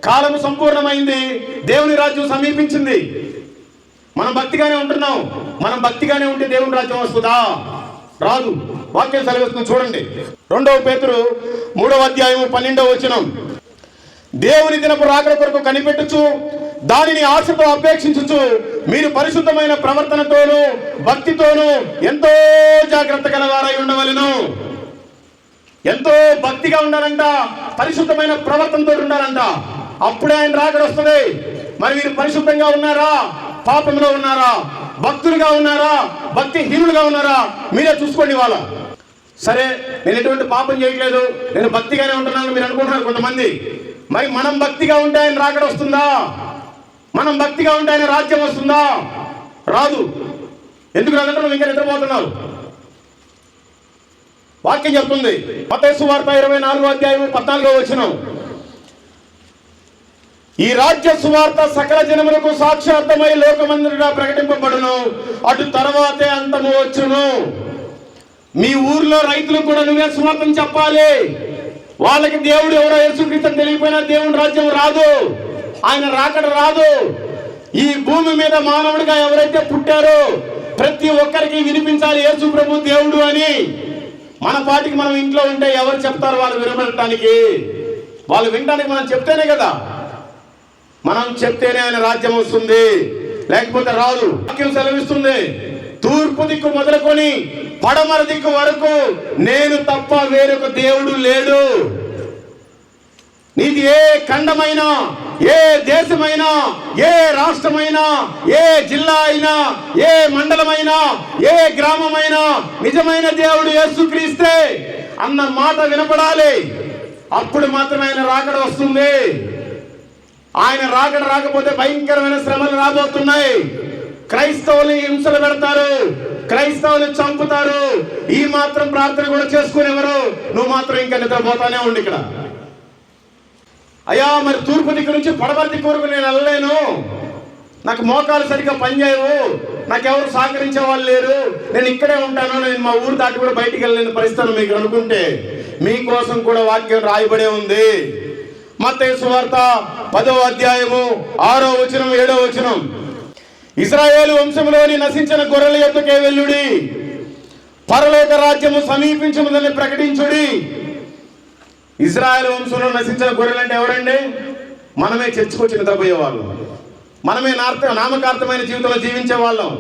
కాలము సంపూర్ణమైంది, దేవుని రాజ్యం సమీపించింది. మనం భక్తిగానే ఉంటున్నాం. మనం భక్తిగానే ఉంటే దేవుని రాజ్యం వస్తుందా? రాదు. వాక్యం సెలవిస్తుంది చూడండి. 2 పేతురు 3వ అధ్యాయము 12వ వచనం. దేవుని దినపు రాకడ కొరకు కనిపెట్టుచు దానిని ఆశతో అపేక్షించుచు మీరు పరిశుద్ధమైన ప్రవర్తనతోనూ భక్తితోనూ ఎంతో జాగ్రత్త గలవారై ఉండవలెను. ఎంతో భక్తిగా ఉండాలంట, పరిశుద్ధమైన ప్రవర్తనతో ఉండాలంట. అప్పుడే ఆయన రాకడ వస్తుంది. మరి మీరు పరిశుద్ధంగా ఉన్నారా? పాపంలో ఉన్నారా? భక్తులుగా ఉన్నారా? భక్తిహీనులుగా ఉన్నారా? మీరే చూసుకోండి. వాళ్ళ సరే, నేను ఎటువంటి పాపం చేయట్లేదు, నేను భక్తిగానే ఉంటున్నాను మీరు అనుకుంటున్నారు కొంతమంది. మరి మనం భక్తిగా ఉంటే ఆయన రాకడ వస్తుందా? మనం భక్తిగా ఉంటే ఆయన రాజ్యం వస్తుందా? రాదు. ఎందుకు రాదంటే నువ్వు ఇంకా నిద్రపోతున్నారు. వాక్యం చెప్తుంది. మత్తయి సువార్త 24వ అధ్యాయం 14వ వచనం. ఈ రాజ్య సువార్త సకల జనములకు సాక్షార్థమై లోకమంతటా ప్రకటింపబడును, అటు తర్వాతే అంతము వచ్చును. మీ ఊర్లో రైతులు కూడా నువ్వే సువార్తను చెప్పాలి. వాళ్ళకి దేవుడు ఎవరో యేసుక్రీస్తు తెలియకపోయినా దేవుని రాజ్యం రాదు, ఆయన రాకడ రాదు. ఈ భూమి మీద మానవుడిగా ఎవరైతే పుట్టారో ప్రతి ఒక్కరికి వినిపించాలి యేసు ప్రభు దేవుడు అని. మన పాటికి మనం ఇంట్లో ఉంటే ఎవరు చెప్తారు వాళ్ళు వినబడటానికి? వాళ్ళు వినడానికి మనం చెప్తేనే కదా. మనం చెప్తేనే ఆయన రాజ్యం వస్తుంది, లేకపోతే రాదు. వాక్యం సెలవిస్తుంది, తూర్పు దిక్కు మొదలుకొని పడమర దిక్కు వరకు నేను తప్ప వేరొక దేవుడు లేడు. నీది ఏ ఖండమైనా, ఏ దేశమైనా, ఏ రాష్ట్రమైనా, ఏ జిల్లా అయినా, ఏ మండలమైనా, ఏ గ్రామమైనా నిజమైన దేవుడు యేసుక్రీస్తే అన్న మాట వినపడాలి. అప్పుడు మాత్రమే ఆయన రాకడ వస్తుంది. ఆయన రాకడ రాకపోతే భయంకరమైన శ్రమలు రాబోతున్నాయి. క్రైస్తవులు హింసలు పెడతారు, క్రైస్తవులు చంపుతారు. ఈ మాత్రం ప్రార్థన కూడా చేసుకునేవారు. నువ్వు మాత్రం ఇంకా నిద్రపోతానే ఉండి ఇక్కడ. అయ్యా, మరి తూర్పు దిక్కు నుంచి పడమర దిక్కు వరకు నేను వెళ్ళలేను, నాకు మోకాలు సరిగ్గా పనిచేయవు, నాకెవరు సహకరించే వాళ్ళు లేరు, నేను ఇక్కడే ఉంటాను, నేను మా ఊరు దాటి కూడా బయటికి వెళ్ళలేని పరిస్థితి మీకు అనుకుంటే మీకోసం కూడా వాక్యం రాయబడే ఉంది. మత్తయి సువార్త 10వ అధ్యాయము 6వ వచనం 7వ వచనం. ఇశ్రాయేలు వంశంలోని నశించిన గొర్రెల యొద్దకే వెళ్ళుడి, పరలోక రాజ్యము సమీపించున్నదని ప్రకటించుడి. ఇశ్రాయేలు వంశంలో నశించిన గొర్రెలు అంటే ఎవరండి? మనమే చర్చకొచ్చి నిద్రపోయే వాళ్ళం, మనమే నామకార్థమైన జీవితంలో జీవించే వాళ్ళం.